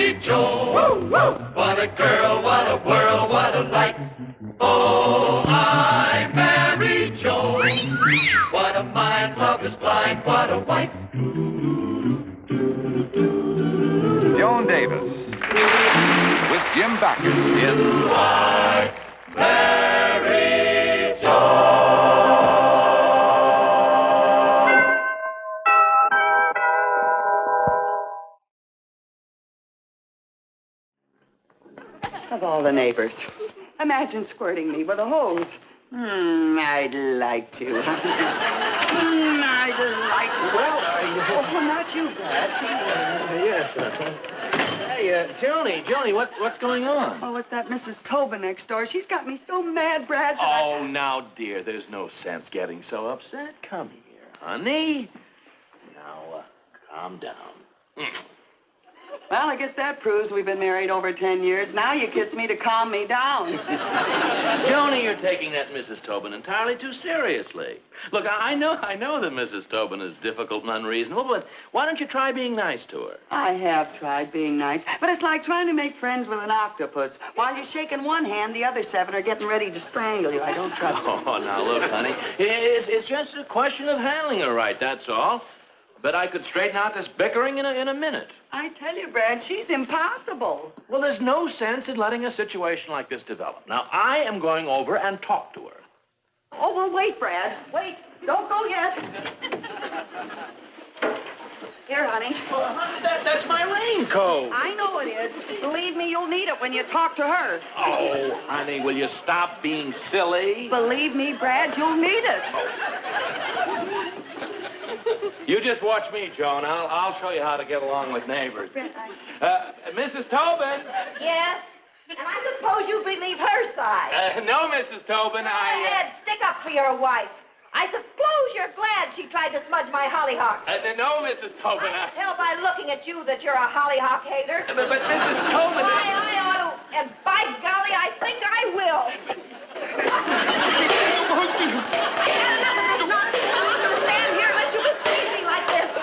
marry Joan. What a girl, what a world, what a light. Oh, I marry Joan. What a mind, love is blind, what a wife. Joan Davis with Jim Backus in I marry Joan. Of all the neighbors, imagine squirting me with a hose. I'd like to. I'd like to. Well, not you, Brad. Yes, Hey, Joni, what's going on? Oh, it's that Mrs. Tobin next door. She's got me so mad, Brad. that Oh, now, dear, there's no sense getting so upset. Come here, honey. Now, calm down. Well, I guess that proves we've been married over 10 years. Now you kiss me to calm me down. Joni, you're taking that Mrs. Tobin entirely too seriously. Look, I know that Mrs. Tobin is difficult and unreasonable, but why don't you try being nice to her? I have tried being nice, but it's like trying to make friends with an octopus. While you're shaking one hand, the other 7 are getting ready to strangle you. I don't trust them. Oh, now, look, honey, it's just a question of handling her right, that's all. But I could straighten out this bickering in a minute. I tell you, Brad, she's impossible. Well, there's no sense in letting a situation like this develop. Now, I am going over and talk to her. Oh, well, wait, Brad. Wait. Don't go yet. Here, honey. Well, honey, that's my raincoat. I know it is. Believe me, you'll need it when you talk to her. Oh, honey, will you stop being silly? Believe me, Brad, you'll need it. You just watch me, Joan. I'll show you how to get along with neighbors. Mrs. Tobin. Yes? And I suppose you believe her side. No, Mrs. Tobin, Go ahead, stick up for your wife. I suppose you're glad she tried to smudge my hollyhocks. No, Mrs. Tobin. I can tell by looking at you that you're a hollyhock hater. But Mrs. Tobin... Why, I ought to, and by golly, I think I will. I had enough of this nonsense. I'm not going to stand here and let you mistreat me like this.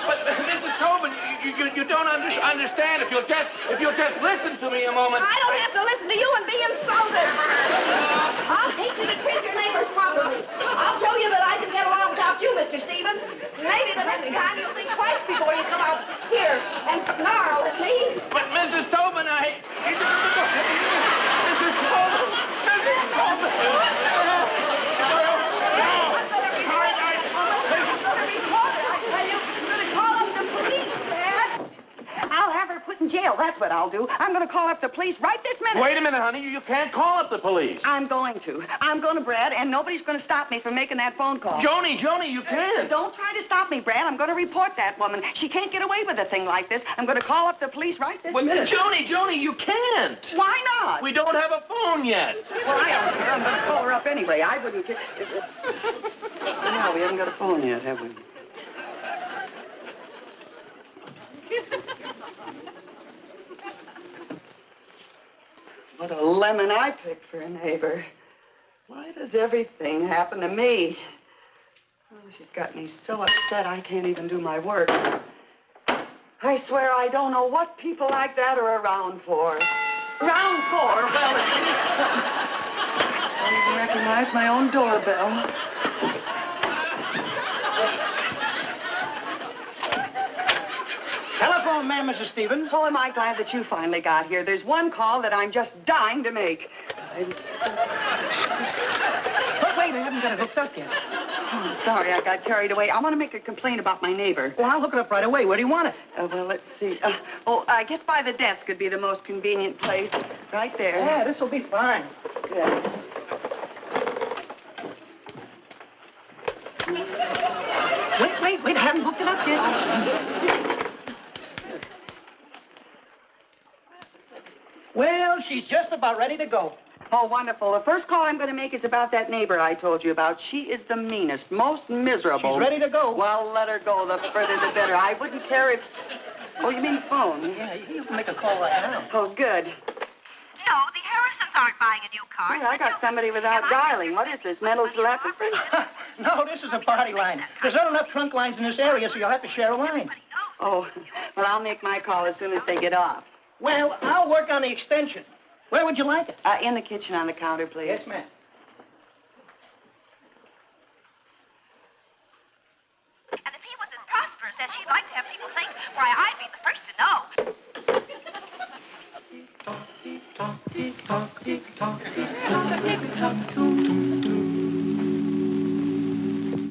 But Mrs. Tobin, you don't understand. If you'll just listen to me a moment. I don't have to listen to you and be insulted. I'll teach you to treat your neighbors properly. I'll show you that I can get along without you, Mr. Stevens. Maybe the next time you'll think twice before you come out here and snarl at me. But Mrs. Tobin, Mrs. Tobin! Mrs. Tobin! I'll have her put in jail. That's what I'll do. I'm going to call up the police right this minute. Wait a minute, honey. You can't call up the police. I'm going to. I'm going to, Brad, and nobody's going to stop me from making that phone call. Joni, you can't. Don't try to stop me, Brad. I'm going to report that woman. She can't get away with a thing like this. I'm going to call up the police right this minute. Joni, you can't. Why not? We don't have a phone yet. Well, I don't care. I'm going to call her up anyway. I wouldn't care. No, we haven't got a phone yet, have we? What a lemon I picked for a neighbor. Why does everything happen to me? Oh, she's got me so upset I can't even do my work. I swear I don't know what people like that are around for. Around for? Well, I don't even recognize my own doorbell. Telephone man, Mrs. Stevens. Oh, am I glad that you finally got here. There's one call that I'm just dying to make. But wait, I haven't got it hooked up yet. Oh, I'm sorry, I got carried away. I want to make a complaint about my neighbor. Well, I'll hook it up right away. Where do you want it? Well, let's see. I guess by the desk would be the most convenient place. Right there. Yeah, this'll be fine. Good. Wait, I haven't hooked it up yet. Well, she's just about ready to go. Oh, wonderful. The first call I'm going to make is about that neighbor I told you about. She is the meanest, most miserable. She's ready to go. Well, let her go. The further, the better. I wouldn't care if... Oh, you mean phone? Yeah, you can make a call right now. Oh, good. No, the Harrisons aren't buying a new car. Well, I got somebody without dialing. What is this, mental telepathy? No, this is a party line. There's not enough trunk lines in this area, so you'll have to share a line. Everybody knows. Oh, well, I'll make my call as soon as they get off. Well, I'll work on the extension. Where would you like it? In the kitchen on the counter, please. Yes, ma'am. And if he was as prosperous as she'd like to have people think, why, I'd be the first to know.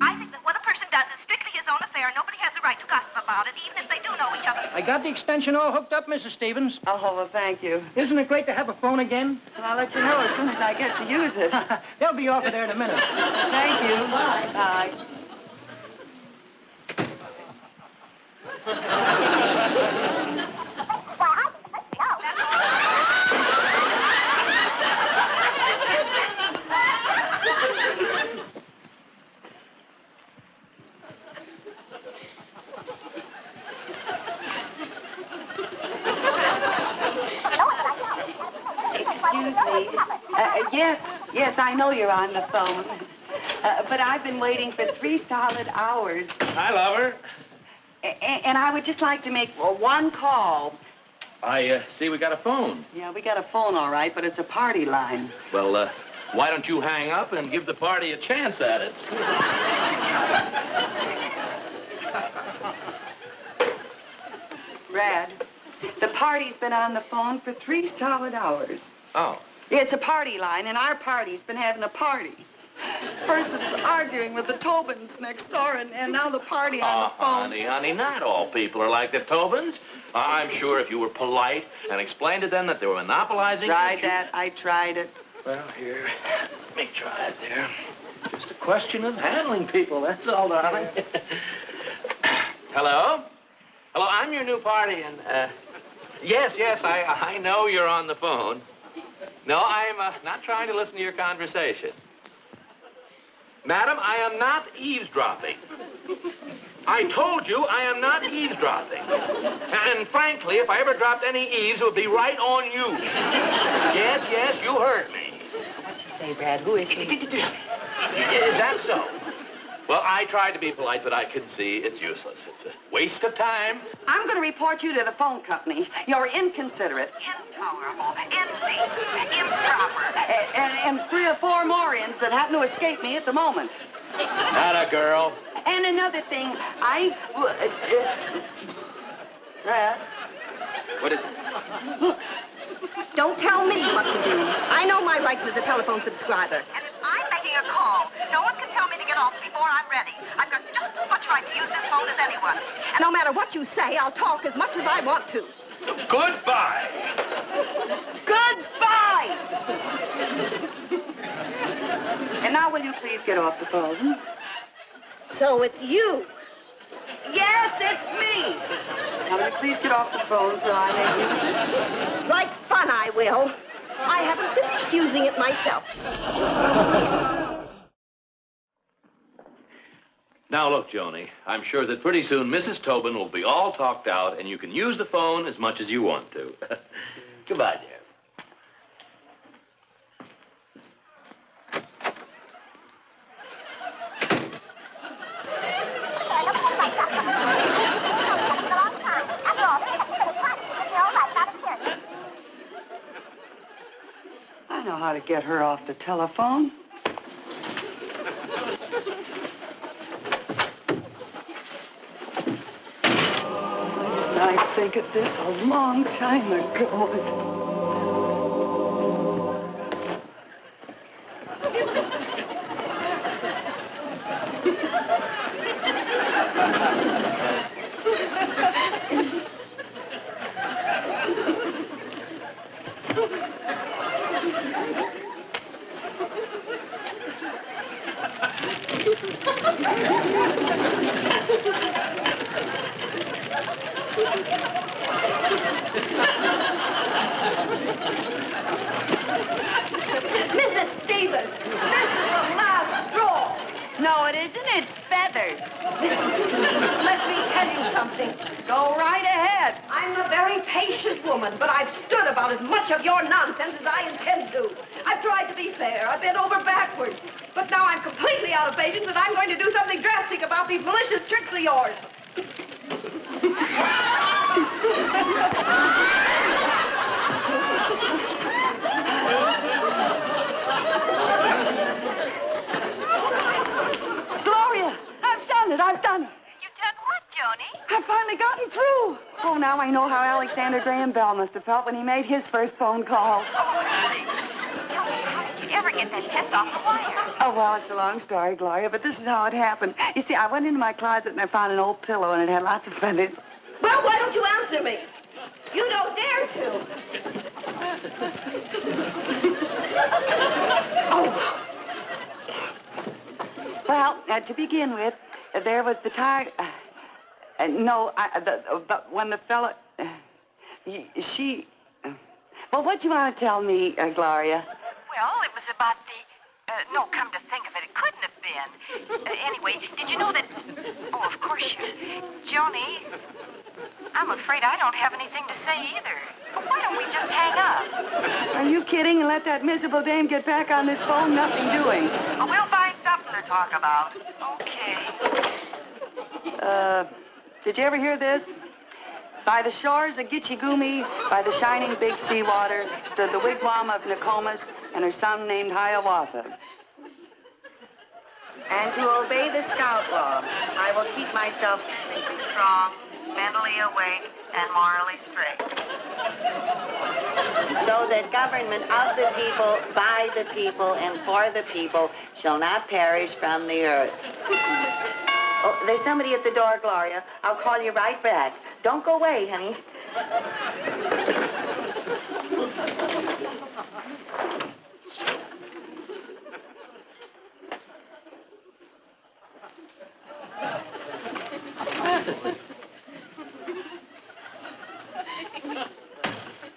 I think that what a person does is strictly his own affair, and nobody has a right to gossip about it, even if they do know each other. I got the extension all hooked up, Mrs. Stevens. Oh, well, thank you. Isn't it great to have a phone again? And I'll let you know as soon as I get to use it. They'll be off of there in a minute. Thank you. Bye. Bye. Excuse me. Yes, I know you're on the phone. But I've been waiting for 3 solid hours. Hi, lover. And I would just like to make one call. I see we got a phone. Yeah, we got a phone, all right, but it's a party line. Well, why don't you hang up and give the party a chance at it? Brad, the party's been on the phone for 3 solid hours. Oh. It's a party line, and our party's been having a party. First it's arguing with the Tobins next door, and now the party on the phone. Honey, not all people are like the Tobins. I'm sure if you were polite and explained to them that they were monopolizing... Tried that. I tried it. Well, here, let me try it there. Just a question of handling people, that's all, darling. Hello? Hello, I'm your new party, and, yes, I know you're on the phone. No, I'm not trying to listen to your conversation. Madam, I am not eavesdropping. I told you I am not eavesdropping. And frankly, if I ever dropped any eaves, it would be right on you. Yes, you heard me. What'd you say, Brad? Who is she? Is that so? Well, I tried to be polite, but I can see it's useless. It's a waste of time. I'm going to report you to the phone company. You're inconsiderate. Intolerable, indecent, improper. And 3 or 4 more ins that happen to escape me at the moment. Not a girl. And another thing, Brad? What is it? Look, don't tell me what to do. I know my rights as a telephone subscriber. And if I'm making a call, no one can tell me to get off before I'm ready. I've got just as much right to use this phone as anyone. And no matter what you say, I'll talk as much as I want to. Goodbye. Goodbye! And now will you please get off the phone? So it's you. Yes, it's me. Now will you please get off the phone so I may use it? Like fun, I will. I haven't finished using it myself. Now, look, Joni, I'm sure that pretty soon Mrs. Tobin will be all talked out, and you can use the phone as much as you want to. Goodbye, dear. I know how to get her off the telephone. I think of this a long time ago. Mrs. Stevens, this is the last straw. No, it isn't. It's feathers. Mrs. Stevens, let me tell you something. Go right ahead. I'm a very patient woman, but I've stood about as much of your nonsense as I intend to. I've tried to be fair. I've bent over backwards. But now I'm completely out of patience, and I'm going to do something drastic about these malicious tricks of yours. Gloria, I've done it. I've done it. You've done what, Joni? I've finally gotten through. Oh, now I know how Alexander Graham Bell must have felt when he made his first phone call. Oh, really? Tell me, how did you ever get that test off the wire? Oh, well, it's a long story, Gloria, but this is how it happened. You see, I went into my closet and I found an old pillow and it had lots of feathers. Well, why don't you answer me? You don't dare to. Oh. Well, to begin with, there was the tie. But when the fella, she. Well, what do you want to tell me, Gloria? Well, it was about the... no, come to think of it, it couldn't have been. Anyway, did you know that... Oh, of course you... Joni, I'm afraid I don't have anything to say either. But why don't we just hang up? Are you kidding? And let that miserable dame get back on this phone? Nothing doing. Oh, we'll find something to talk about. Okay. Did you ever hear this? By the shores of Gitchigumi, by the shining big seawater, stood the wigwam of Nokomis and her son named Hiawatha. And to obey the scout law, I will keep myself physically strong, mentally awake, and morally straight. So that government of the people, by the people, and for the people shall not perish from the earth. Oh, there's somebody at the door, Gloria. I'll call you right back. Don't go away, honey.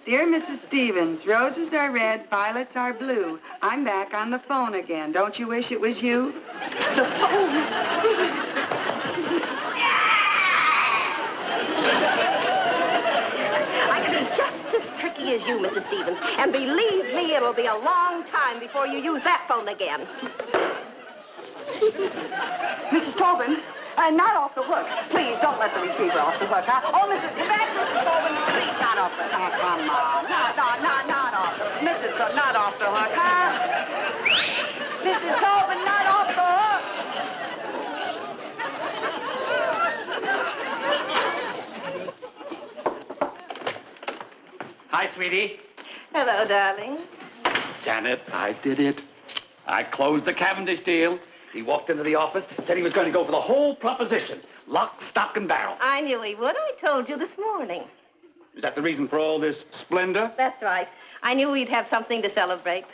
Dear Mrs. Stevens, roses are red, violets are blue. I'm back on the phone again. Don't you wish it was you? The phone. I can be just as tricky as you, Mrs. Stevens. And believe me, it'll be a long time before you use that phone again. Mrs. Tobin, not off the hook. Please, don't let the receiver off the hook, huh? Oh, Mrs. Tobin, please, not off the hook. Oh, come on. Not off the hook. Mrs. Tobin, not off the hook, huh? Mrs. Tobin, not off the hook. Hi, sweetie. Hello, darling. Janet, I did it. I closed the Cavendish deal. He walked into the office, said he was going to go for the whole proposition. Lock, stock, and barrel. I knew he would. I told you this morning. Is that the reason for all this splendor? That's right. I knew we'd have something to celebrate.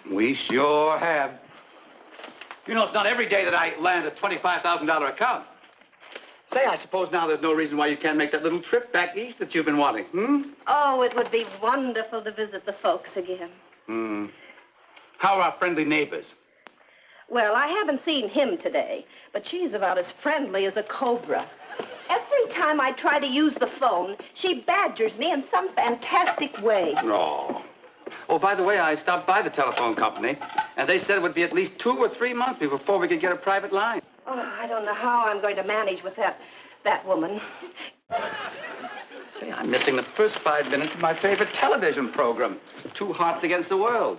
We sure have. You know, it's not every day that I land a $25,000 account. Say, I suppose now there's no reason why you can't make that little trip back east that you've been wanting, hmm? Oh, it would be wonderful to visit the folks again. Hmm. How are our friendly neighbors? Well, I haven't seen him today, but she's about as friendly as a cobra. Every time I try to use the phone, she badgers me in some fantastic way. Oh. Oh, by the way, I stopped by the telephone company, and they said it would be at least 2 or 3 months before we could get a private line. Oh, I don't know how I'm going to manage with that woman. Say, I'm missing the first 5 minutes of my favorite television program, Two Hearts Against the World.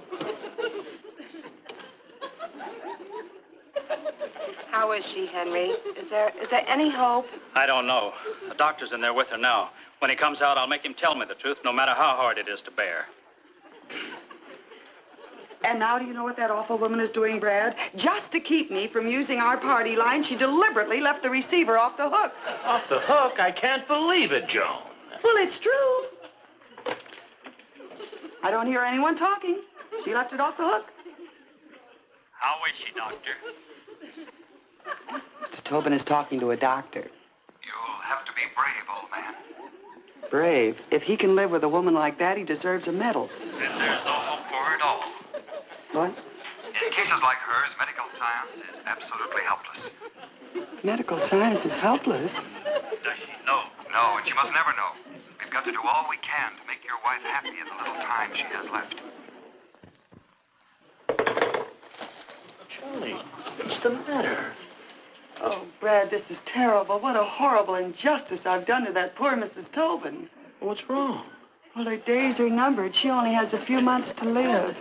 How is she, Henry? Is there any hope? I don't know. The doctor's in there with her now. When he comes out, I'll make him tell me the truth, no matter how hard it is to bear. And now do you know what that awful woman is doing, Brad? Just to keep me from using our party line, she deliberately left the receiver off the hook. Off the hook? I can't believe it, Joan. Well, it's true. I don't hear anyone talking. She left it off the hook. How is she, Doctor? Mr. Tobin is talking to a doctor. You'll have to be brave, old man. Brave? If he can live with a woman like that, he deserves a medal. Then there's no hope for her at all. What? In cases like hers, medical science is absolutely helpless. Medical science is helpless. Does she know? No, and she must never know. We've got to do all we can to make your wife happy in the little time she has left. Charlie, what's the matter? Oh, Brad, this is terrible. What a horrible injustice I've done to that poor Mrs. Tobin. What's wrong? Well, her days are numbered. She only has a few months to live.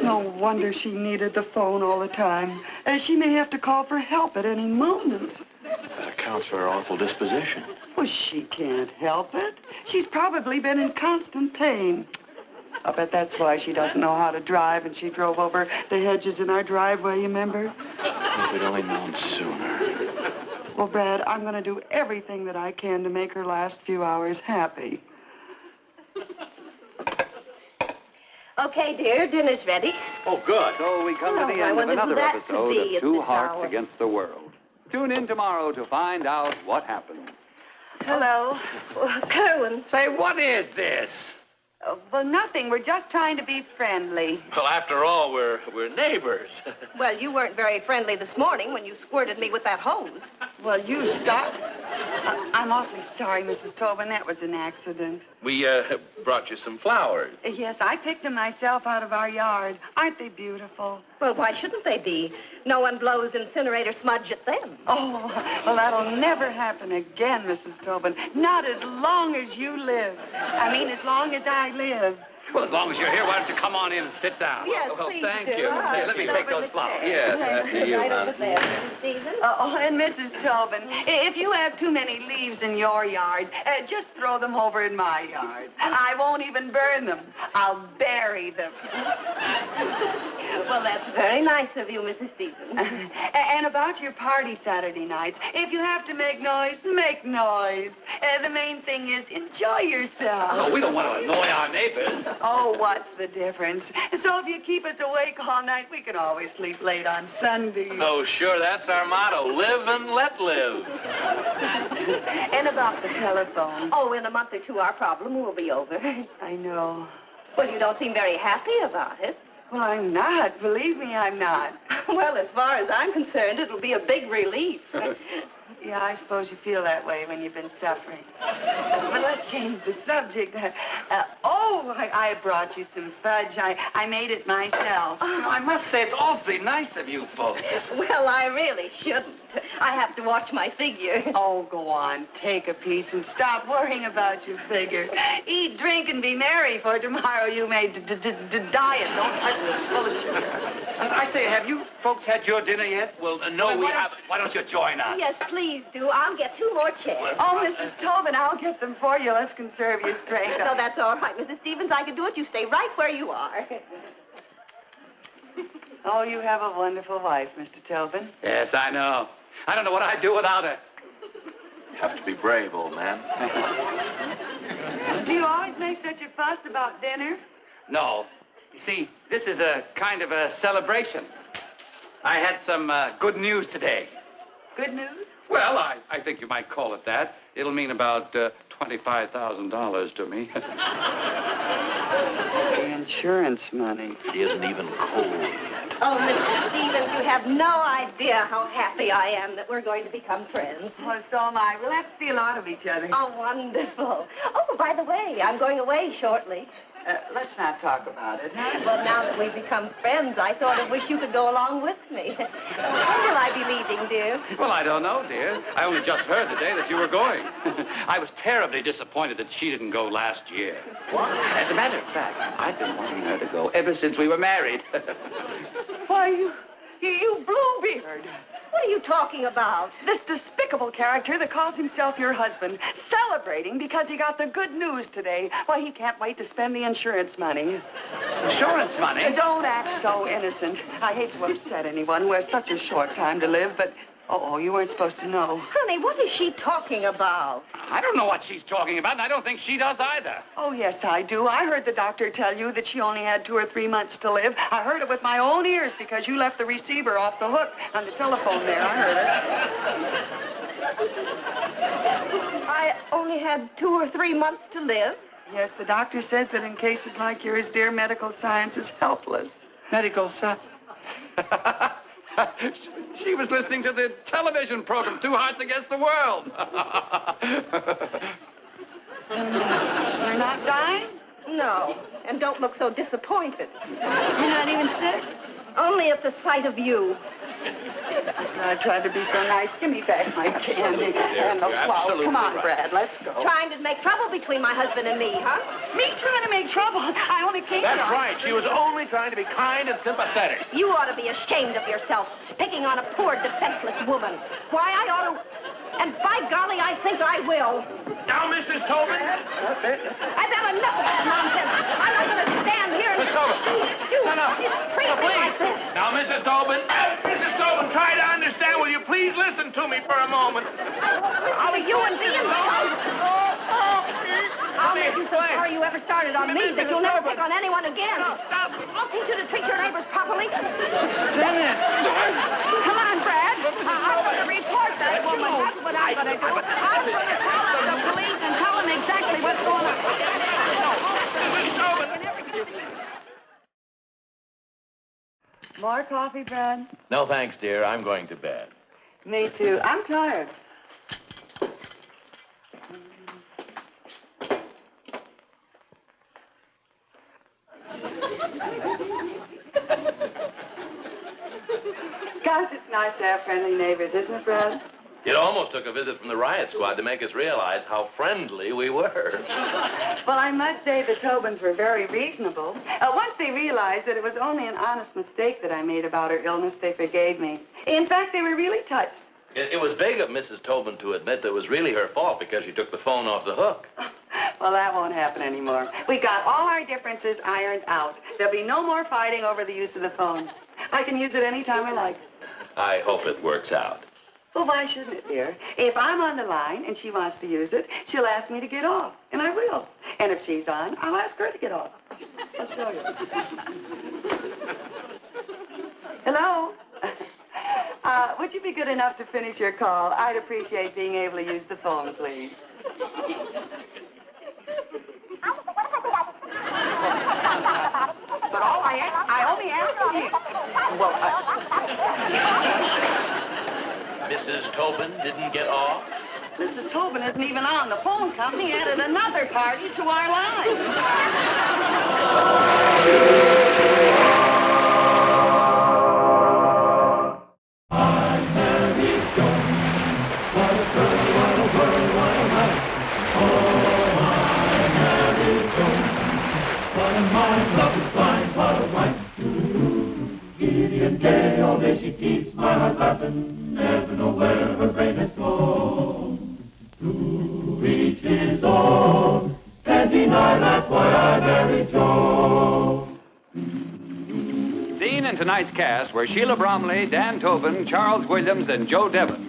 No wonder she needed the phone all the time. She may have to call for help at any moment. That accounts for her awful disposition. Well, she can't help it. She's probably been in constant pain. I bet that's why she doesn't know how to drive, and she drove over the hedges in our driveway, you remember? If we'd only known sooner. Well, Brad, I'm going to do everything that I can to make her last few hours happy. Okay, dear, dinner's ready. Oh, good. So we come Oh, to the I end of wonder who another that could episode be of at Two this Hearts hour. Against the World. Tune in tomorrow to find out what happens. Hello. Well, Kerwin. Say, what is this? Well, nothing. We're just trying to be friendly. Well, after all, we're neighbors. Well, you weren't very friendly this morning when you squirted me with that hose. Well, you stop. I'm awfully sorry, Mrs. Tobin. That was an accident. We brought you some flowers. Yes, I picked them myself out of our yard. Aren't they beautiful? Well, why shouldn't they be? No one blows incinerator smudge at them. Oh, well, that'll never happen again, Mrs. Tobin. Not as long as you live. I mean, as long as I live. Well, as long as you're here, why don't you come on in and sit down? Yes, well, please thank do. you. Hey, let me Sit take over those the flowers. chair. Yes, after you, Right hon. over there, Mr. Stevens. Oh, and Mrs. Tobin, if you have too many leaves in your yard, just throw them over in my yard. I won't even burn them. I'll bury them. Well, that's very nice of you, Mrs. Stevens. And about your party Saturday nights, if you have to make noise, make noise. The main thing is enjoy yourself. Oh, we don't want to annoy our neighbors. Oh, what's the difference? So if you keep us awake all night, we can always sleep late on Sunday. Oh, sure, that's our motto. Live and let live. And about the telephone. Oh, in a month or two, our problem will be over. I know. Well, you don't seem very happy about it. Well, I'm not. Believe me, I'm not. Well, as far as I'm concerned, it'll be a big relief. Yeah, I suppose you feel that way when you've been suffering. But let's change the subject. I brought you some fudge. I made it myself. I must say, it's awfully nice of you folks. Well, I really shouldn't. I have to watch my figure. Oh, go on. Take a piece and stop worrying about your figure. Eat, drink, and be merry, for tomorrow you may diet. Don't touch it. It's full of sugar. I say, have you folks had your dinner yet? Well, no, we haven't. Why don't you join us? Yes, please do. I'll get 2 more chairs. Oh, Mrs. Tobin, I'll get them for you. Let's conserve your strength. No, that's all right, Mrs. Stevens. I can do it. You stay right where you are. Oh, you have a wonderful wife, Mr. Tobin. Yes, I know. I don't know what I'd do without her. You have to be brave, old man. Do you always make such a fuss about dinner? No. You see, this is a kind of a celebration. I had some good news today. Good news? Well, I think you might call it that. It'll mean about $25,000 to me. The insurance money. He isn't even cold yet. Oh, Mrs. Stevens, you have no idea how happy I am that we're going to become friends. Well, so am I. We'll have to see a lot of each other. Oh, wonderful. Oh, by the way, I'm going away shortly. Let's not talk about it, huh? Well, now that we've become friends, I sort of wish you could go along with me. When will I be leaving, dear? Well, I don't know, dear. I only just heard today that you were going. I was terribly disappointed that she didn't go last year. What? As a matter of fact, I've been wanting her to go ever since we were married. Why, you Bluebeard. What are you talking about? This despicable character that calls himself your husband, celebrating because he got the good news today. Why, he can't wait to spend the insurance money. Insurance money? Don't act so innocent. I hate to upset anyone who has such a short time to live, but... Oh, you weren't supposed to know. Honey, what is she talking about? I don't know what she's talking about, and I don't think she does either. Oh, yes, I do. I heard the doctor tell you that she only had 2 or 3 months to live. I heard it with my own ears because you left the receiver off the hook on the telephone there. I heard it. I only had 2 or 3 months to live. Yes, the doctor says that in cases like yours, dear, medical science is helpless. Medical science. She was listening to the television program, Two Hearts Against the World. You're not dying? No, and don't look so disappointed. You're not even sick? Only at the sight of you. I tried to be so nice. Give me back my candy and the flour. Come on, Brad, let's go. Trying to make trouble between my husband and me, huh? Me trying to make trouble? I only came That's down. right. She was only trying to be kind and sympathetic. You ought to be ashamed of yourself, picking on a poor, defenseless woman. Why, I ought to... And by golly, I think I will. Now, Mrs. Tobin. I've had enough of this nonsense. I'm not going to stand here and... Miss Tobin. You No. treat me like this. Now, Mrs. Tobin. Mrs. Tobin, try to understand. Will you please listen to me for a moment? How are you and me involved? I'll make you so sorry you ever started on me that you'll never pick on anyone again. I'll teach you to treat your neighbors properly. Come on, Brad. I'm going to report that woman. That's what I'm going to do. I'm going to call up the police and tell them exactly what's going on. More coffee, Brad? No, thanks, dear. I'm going to bed. Me too. I'm tired. Gosh, it's nice to have friendly neighbors, isn't it, Brad? It almost took a visit from the riot squad to make us realize how friendly we were. Well, I must say the Tobins were very reasonable. Once they realized that it was only an honest mistake that I made about her illness, they forgave me. In fact, they were really touched. It was big of Mrs. Tobin to admit that it was really her fault because she took the phone off the hook. Well, that won't happen anymore. We got all our differences ironed out. There'll be no more fighting over the use of the phone. I can use it any time I like. I hope it works out. Well, why shouldn't it, dear? If I'm on the line and she wants to use it, she'll ask me to get off, and I will. And if she's on, I'll ask her to get off. I'll show you. Hello? Would you be good enough to finish your call? I'd appreciate being able to use the phone, please. But I only asked you. Well, Mrs. Tobin didn't get off? Mrs. Tobin isn't even on. The phone company added another party to our line. I'm Mary Joan. What a girl, what a world, what a life. Oh, I'm Mary Joan. What a mind, love is blind, what a wife. Giddy and gay, all day she keeps my heart laughing. Never know where her brain has gone. To each his own. Can't deny that's why I married Joan. Seen in tonight's cast were Sheila Bromley, Dan Tobin, Charles Williams, and Joe Devon.